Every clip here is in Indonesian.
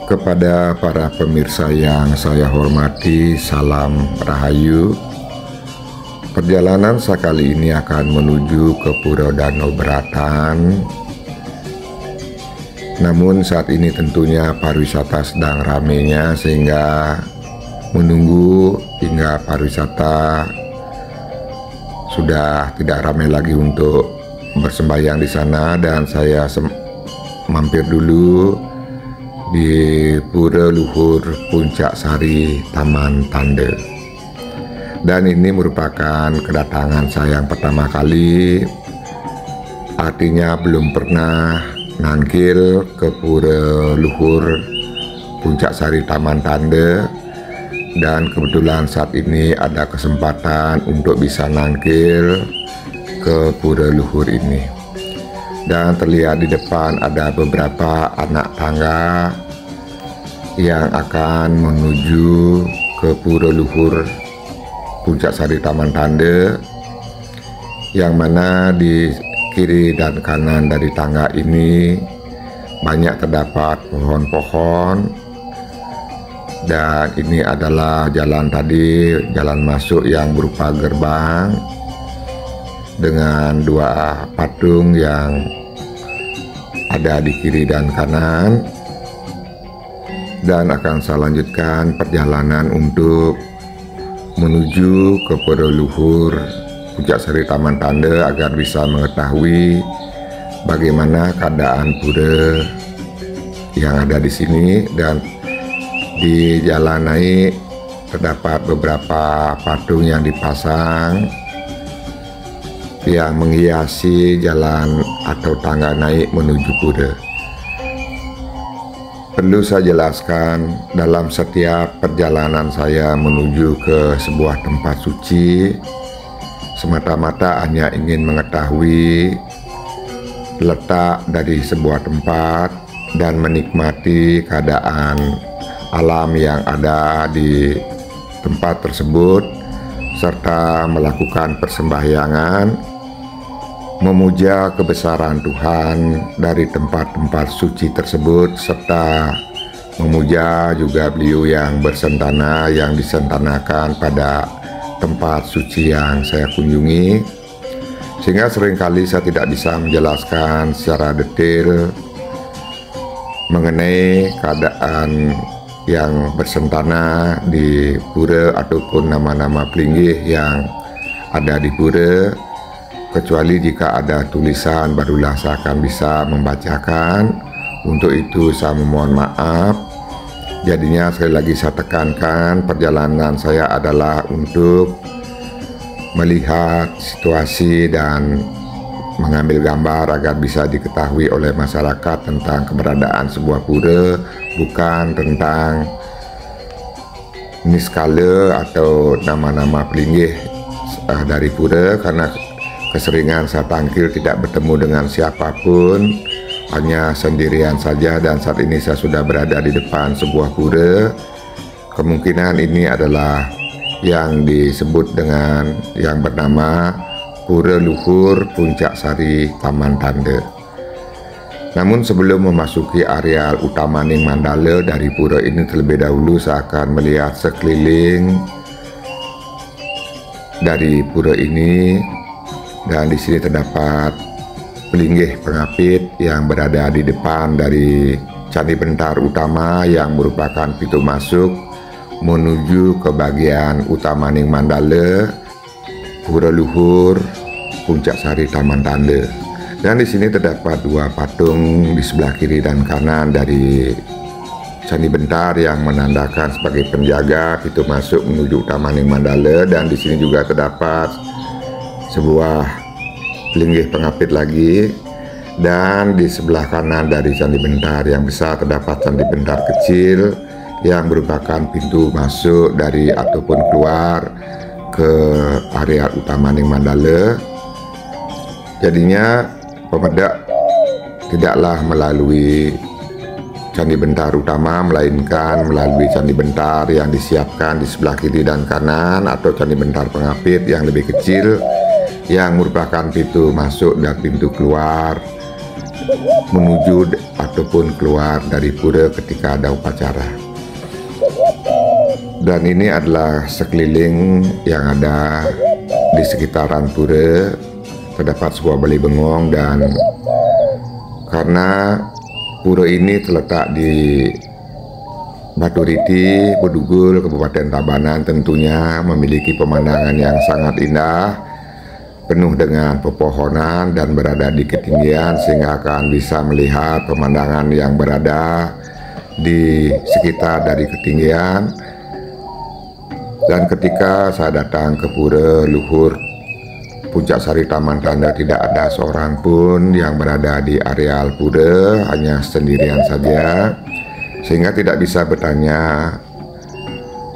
Kepada para pemirsa yang saya hormati, salam rahayu. Perjalanan saya kali ini akan menuju ke Pura Danau Beratan. Namun saat ini tentunya pariwisata sedang ramainya, sehingga menunggu hingga pariwisata sudah tidak ramai lagi untuk bersembahyang di sana, dan saya mampir dulu di Pura Luhur Puncak Sari Taman Tanda. Dan ini merupakan kedatangan saya yang pertama kali, artinya belum pernah nangkil ke Pura Luhur Puncak Sari Taman Tanda, dan kebetulan saat ini ada kesempatan untuk bisa nangkil ke Pura Luhur ini. Dan terlihat di depan ada beberapa anak tangga yang akan menuju ke Pura Luhur Puncak Sari Taman Tanda, yang mana di kiri dan kanan dari tangga ini banyak terdapat pohon-pohon. Dan ini adalah jalan tadi, jalan masuk yang berupa gerbang dengan dua patung yang ada di kiri dan kanan. Dan akan saya lanjutkan perjalanan untuk menuju ke Pura Luhur Puncak Sari Taman Tanda agar bisa mengetahui bagaimana keadaan pura yang ada di sini. Dan di jalan naik terdapat beberapa patung yang dipasang yang menghiasi jalan atau tangga naik menuju pura. Perlu saya jelaskan, dalam setiap perjalanan saya menuju ke sebuah tempat suci, semata-mata hanya ingin mengetahui letak dari sebuah tempat dan menikmati keadaan alam yang ada di tempat tersebut, serta melakukan persembahyangan, memuja kebesaran Tuhan dari tempat-tempat suci tersebut, serta memuja juga beliau yang bersentana, yang disentanakan pada tempat suci yang saya kunjungi. Sehingga seringkali saya tidak bisa menjelaskan secara detail mengenai keadaan yang bersentana di pura ataupun nama-nama pelinggih yang ada di pura, kecuali jika ada tulisan barulah saya akan bisa membacakan. Untuk itu saya memohon maaf. Jadinya sekali lagi saya tekankan, perjalanan saya adalah untuk melihat situasi dan mengambil gambar agar bisa diketahui oleh masyarakat tentang keberadaan sebuah pura, bukan tentang niskala atau nama-nama pelinggih dari pura. Karena keseringan saya tampil tidak bertemu dengan siapapun, hanya sendirian saja, dan saat ini saya sudah berada di depan sebuah pura. Kemungkinan ini adalah yang disebut dengan yang bernama Pura Luhur Puncak Sari Taman Tanda. Namun sebelum memasuki areal utama Ning Mandala dari pura ini, terlebih dahulu saya akan melihat sekeliling dari pura ini. Dan di sini terdapat pelinggih pengapit yang berada di depan dari Candi Bentar utama, yang merupakan pintu masuk menuju ke bagian utama Ning Mandala Pura Luhur Puncak Sari Taman Tanda. Dan di sini terdapat dua patung di sebelah kiri dan kanan dari Candi Bentar yang menandakan sebagai penjaga pintu masuk menuju utama Ning Mandala. Dan di sini juga terdapat sebuah pelinggih pengapit lagi. Dan di sebelah kanan dari Candi Bentar yang besar terdapat Candi Bentar kecil yang merupakan pintu masuk dari ataupun keluar ke area utama Ning Mandala. Jadinya pemedak tidaklah melalui Candi Bentar utama, melainkan melalui Candi Bentar yang disiapkan di sebelah kiri dan kanan, atau Candi Bentar pengapit yang lebih kecil, yang merupakan pintu masuk dan pintu keluar menuju ataupun keluar dari pura ketika ada upacara. Dan ini adalah sekeliling yang ada di sekitaran pura. Terdapat sebuah balai bengong, dan karena pura ini terletak di Batu Riti, Bedugul, Kabupaten Tabanan, tentunya memiliki pemandangan yang sangat indah, penuh dengan pepohonan dan berada di ketinggian sehingga akan bisa melihat pemandangan yang berada di sekitar dari ketinggian. Dan ketika saya datang ke pura luhur Puncak Sari Taman Tanda, tidak ada seorang pun yang berada di areal pura, hanya sendirian saja, sehingga tidak bisa bertanya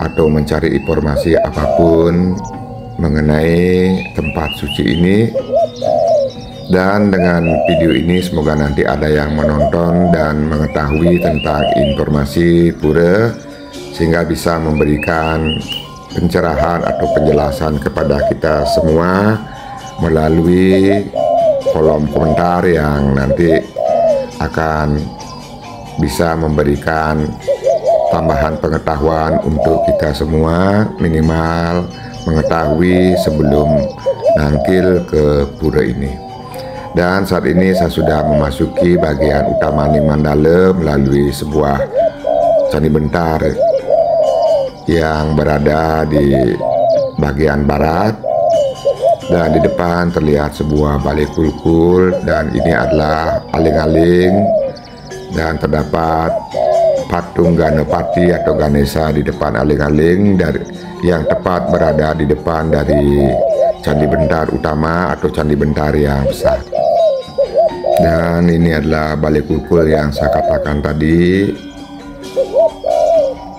atau mencari informasi apapun mengenai tempat suci ini. Dan dengan video ini semoga nanti ada yang menonton dan mengetahui tentang informasi pura, sehingga bisa memberikan pencerahan atau penjelasan kepada kita semua melalui kolom komentar yang nanti akan bisa memberikan tambahan pengetahuan untuk kita semua, minimal mengetahui sebelum nangkil ke pura ini. Dan saat ini saya sudah memasuki bagian utama Mandala melalui sebuah Candi Bentar yang berada di bagian barat, dan di depan terlihat sebuah balai kulkul, dan ini adalah aling-aling, dan terdapat patung Ganapati atau Ganesha di depan aling-aling dari yang tepat berada di depan dari Candi Bentar utama atau Candi Bentar yang besar. Dan ini adalah balai kulkul yang saya katakan tadi,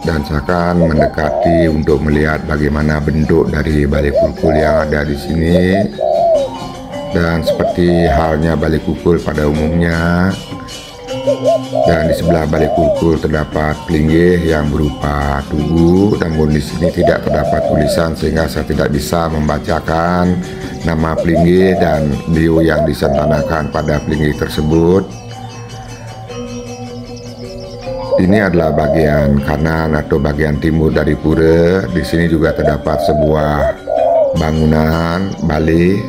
dan saya akan mendekati untuk melihat bagaimana bentuk dari balai kulkul yang ada di sini. Dan seperti halnya balai kulkul pada umumnya, dan di sebelah balai kulkul terdapat pelinggih yang berupa tugu, namun di sini tidak terdapat tulisan sehingga saya tidak bisa membacakan nama pelinggih dan bio yang disentanakan pada pelinggih tersebut. Ini adalah bagian kanan atau bagian timur dari pura. Di sini juga terdapat sebuah bangunan balai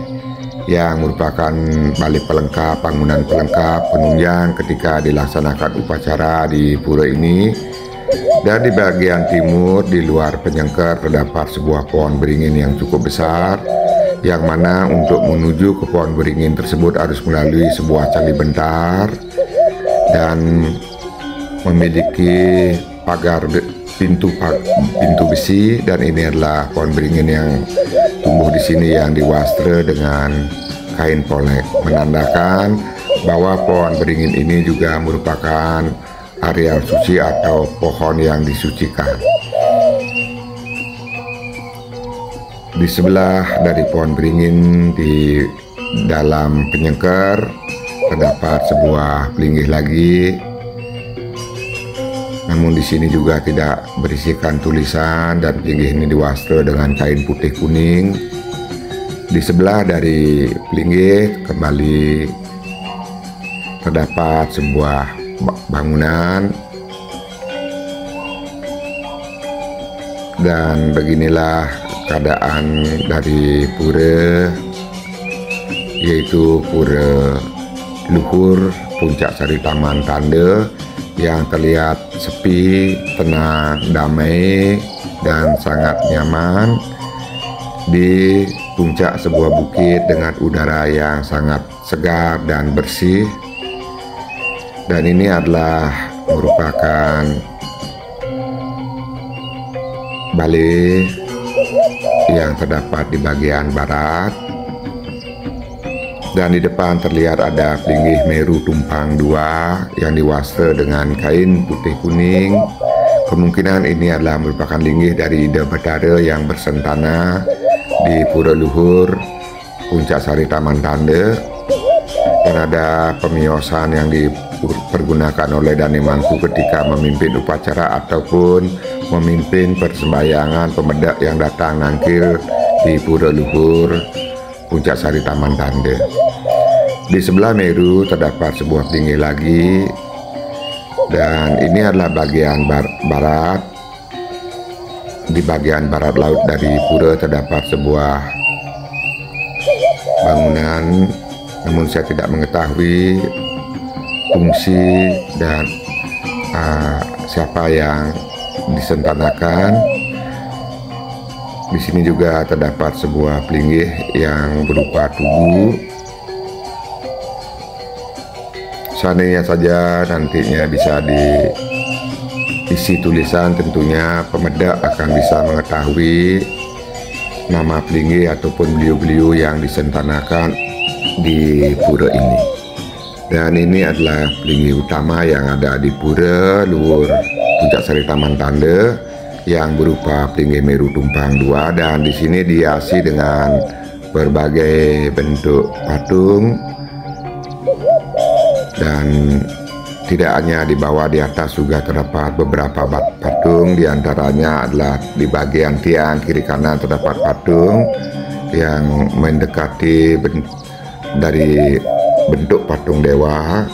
yang merupakan balai pelengkap, bangunan pelengkap penunjang ketika dilaksanakan upacara di pura ini. Dan di bagian timur di luar penyengker terdapat sebuah pohon beringin yang cukup besar, yang mana untuk menuju ke pohon beringin tersebut harus melalui sebuah candi bentar dan memiliki pagar pintu besi. Dan ini adalah pohon beringin yang tumbuh di sini yang diwastra dengan kain polek, menandakan bahwa pohon beringin ini juga merupakan areal suci atau pohon yang disucikan. Di sebelah dari pohon beringin di dalam penyengker terdapat sebuah pelinggih lagi, namun di sini juga tidak berisikan tulisan, dan pelinggih ini diwastra dengan kain putih kuning. Di sebelah dari pelinggih kembali terdapat sebuah bangunan, dan beginilah keadaan dari pura, yaitu pura luhur Puncak Sari Taman Tanda, yang terlihat sepi, tenang, damai, dan sangat nyaman di puncak sebuah bukit dengan udara yang sangat segar dan bersih. Dan ini adalah merupakan balai yang terdapat di bagian barat, dan di depan terlihat ada pelinggih Meru Tumpang 2 yang diwastra dengan kain putih kuning. Kemungkinan ini adalah merupakan linggih dari Ida Batara yang bersentana di pura luhur Puncak Sari Taman Tanda. Dan ada pemiosan yang dipergunakan oleh Dani Mangku ketika memimpin upacara ataupun memimpin persembayangan pemedak yang datang nangkil di pura luhur Puncak Sari Taman Tanda. Di sebelah Meru terdapat sebuah pelinggih lagi, dan ini adalah bagian barat. Di bagian barat laut dari pura terdapat sebuah bangunan, namun saya tidak mengetahui fungsi dan siapa yang disentanakan. Di sini juga terdapat sebuah pelinggih yang berupa tugu. Seandainya saja nantinya bisa diisi tulisan, tentunya pemedak akan bisa mengetahui nama pelinggih ataupun beliau-beliau yang disentanakan di pura ini. Dan ini adalah pelinggih utama yang ada di pura luhur Puncak Sari Taman Tanda yang berupa pelinggih Meru Tumpang 2, dan di sini dihiasi dengan berbagai bentuk patung. Dan tidak hanya di bawah, di atas juga terdapat beberapa patung. Di antaranya adalah di bagian tiang kiri kanan terdapat patung yang mendekati dari bentuk patung dewa,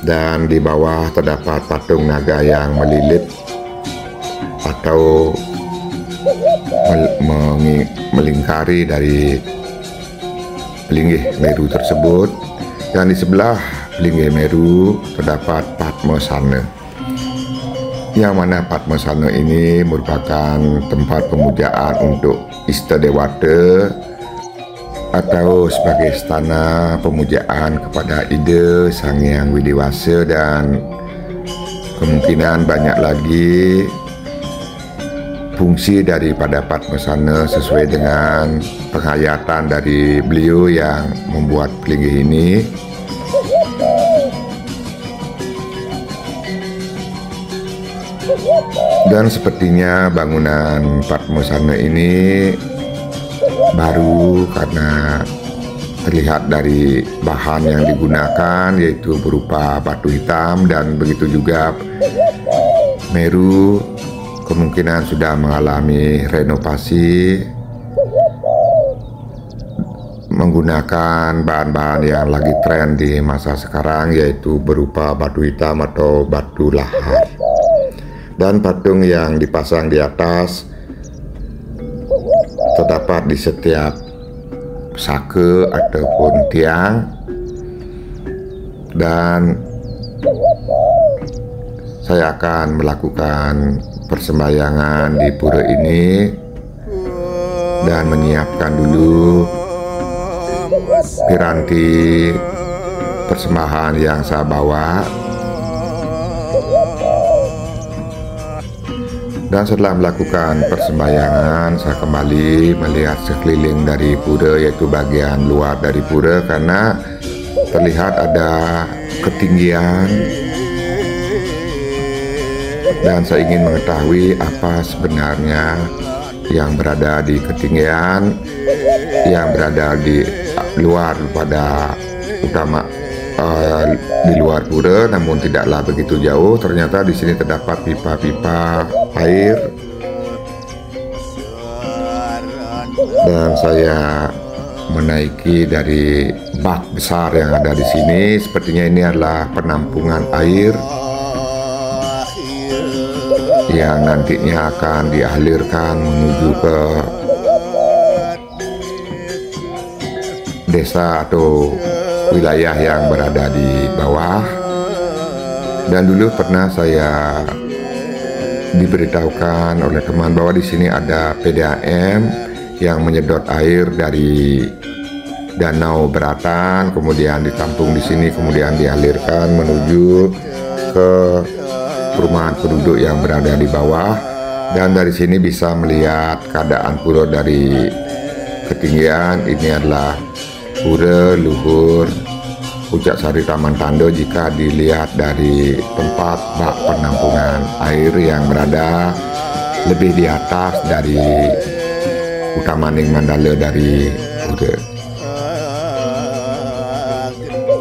dan di bawah terdapat patung naga yang melilit atau melingkari dari pelinggih Meru tersebut. Dan di sebelah pelinggih Meru terdapat Padmasana, yang mana Padmasana ini merupakan tempat pemujaan untuk Ista Dewata atau sebagai istana pemujaan kepada Ida Sang Hyang Widiwasa, dan kemungkinan banyak lagi fungsi daripada Padmasana sesuai dengan penghayatan dari beliau yang membuat pelinggih ini. Dan sepertinya bangunan Padmasana ini baru karena terlihat dari bahan yang digunakan, yaitu berupa batu hitam, dan begitu juga Meru kemungkinan sudah mengalami renovasi menggunakan bahan-bahan yang lagi tren di masa sekarang, yaitu berupa batu hitam atau batu lahar. Dan patung yang dipasang di atas terdapat di setiap saka ataupun tiang, dan saya akan melakukan persembahyangan di pura ini dan menyiapkan dulu piranti persembahan yang saya bawa. Dan setelah melakukan persembahyangan, saya kembali melihat sekeliling dari pura, yaitu bagian luar dari pura, karena terlihat ada ketinggian, dan saya ingin mengetahui apa sebenarnya yang berada di ketinggian, yang berada di luar pada utama, di luar pura, namun tidaklah begitu jauh. Ternyata di sini terdapat pipa-pipa air, dan saya menaiki dari bak besar yang ada di sini. Sepertinya ini adalah penampungan air yang nantinya akan dialirkan menuju ke desa atau wilayah yang berada di bawah. Dan dulu pernah saya diberitahukan oleh teman bahwa di sini ada PDAM yang menyedot air dari danau Beratan, kemudian ditampung di sini, kemudian dialirkan menuju ke perumahan penduduk yang berada di bawah. Dan dari sini bisa melihat keadaan pura dari ketinggian. Ini adalah pura luhur Puncak Sari Taman Tanda jika dilihat dari tempat bak penampungan air yang berada lebih di atas dari Utamaning Mandala dari pura.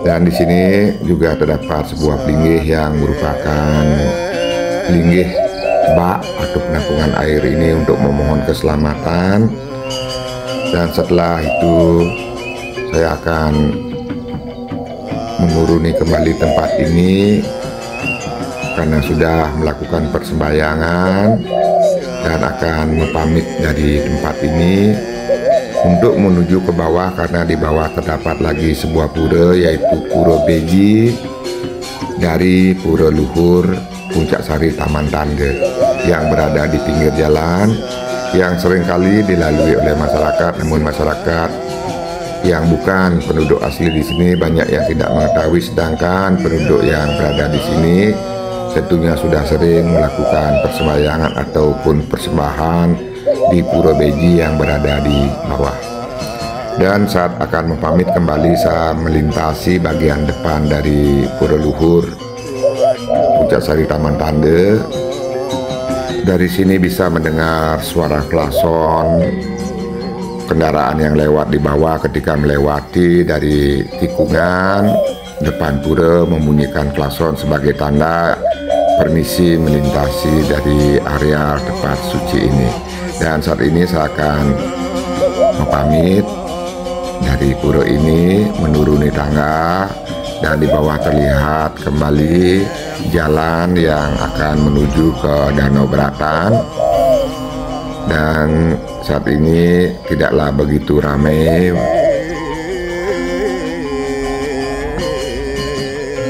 Dan di sini juga terdapat sebuah pelinggih yang merupakan pelinggih bak atau penampungan air ini untuk memohon keselamatan. Dan setelah itu saya akan menuruni kembali tempat ini karena sudah melakukan persembahyangan dan akan pamit dari tempat ini untuk menuju ke bawah, karena di bawah terdapat lagi sebuah pura, yaitu Pura Beji dari Pura Luhur Puncak Sari Taman Tanda, yang berada di pinggir jalan yang seringkali dilalui oleh masyarakat. Namun masyarakat yang bukan penduduk asli di sini banyak yang tidak mengetahui, sedangkan penduduk yang berada di sini tentunya sudah sering melakukan persembahyangan ataupun persembahan di Pura Beji yang berada di bawah. Dan saat akan pamit kembali, saya melintasi bagian depan dari Pura Luhur Puncak Sari Taman Tanda. Dari sini bisa mendengar suara klason kendaraan yang lewat di bawah ketika melewati dari tikungan depan pura, membunyikan klason sebagai tanda permisi melintasi dari area tempat suci ini. Dan saat ini saya akan pamit dari pura ini, menuruni tangga, dan di bawah terlihat kembali jalan yang akan menuju ke Danau Beratan. Dan saat ini tidaklah begitu ramai,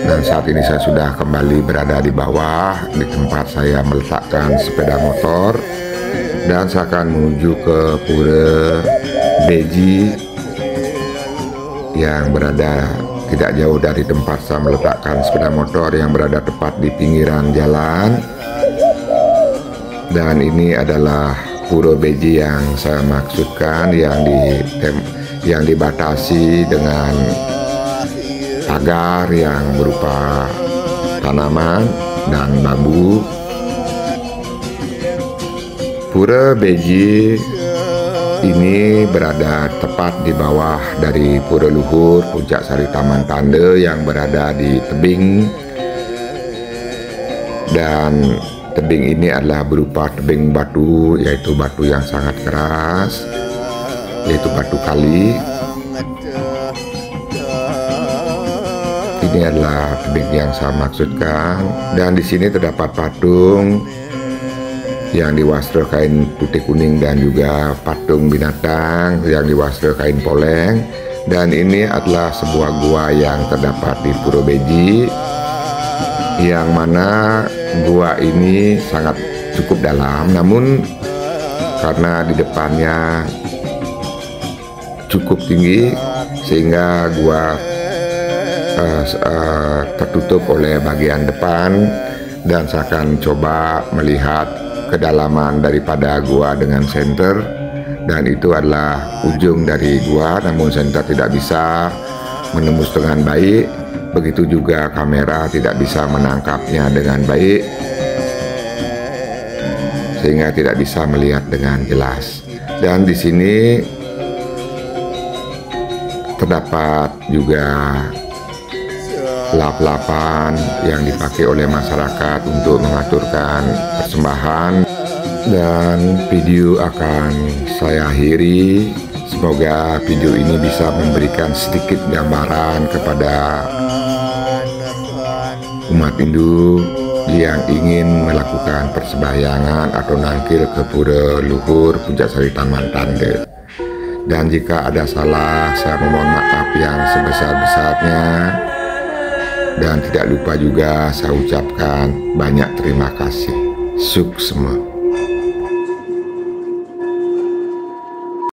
dan saat ini saya sudah kembali berada di bawah di tempat saya meletakkan sepeda motor, dan saya akan menuju ke Pura Beji yang berada tidak jauh dari tempat saya meletakkan sepeda motor, yang berada tepat di pinggiran jalan. Dan ini adalah Pura Beji yang saya maksudkan, yang dibatasi dengan pagar yang berupa tanaman dan bambu. Pura Beji ini berada tepat di bawah dari Pura Luhur Puncak Sari Taman Tanda yang berada di tebing, dan tebing ini adalah berupa tebing batu, yaitu batu yang sangat keras, yaitu batu kali. Ini adalah tebing yang saya maksudkan, dan di sini terdapat patung yang diwastra kain putih kuning dan juga patung binatang yang diwastra kain poleng. Dan ini adalah sebuah gua yang terdapat di Pura Beji, yang mana gua ini sangat cukup dalam, namun karena di depannya cukup tinggi sehingga gua tertutup oleh bagian depan. Dan saya akan coba melihat kedalaman daripada gua dengan senter, dan itu adalah ujung dari gua, namun senter tidak bisa menembus dengan baik. Begitu juga kamera tidak bisa menangkapnya dengan baik, sehingga tidak bisa melihat dengan jelas. Dan di sini terdapat juga lap-lapan yang dipakai oleh masyarakat untuk mengaturkan persembahan. Dan video akan saya akhiri. Semoga video ini bisa memberikan sedikit gambaran kepada umat Hindu yang ingin melakukan persembahyangan atau nangkil ke Pura Luhur Puncak Sari Taman Tanda. Dan jika ada salah, saya memohon maaf yang sebesar-besarnya. Dan tidak lupa juga saya ucapkan banyak terima kasih. Suksma.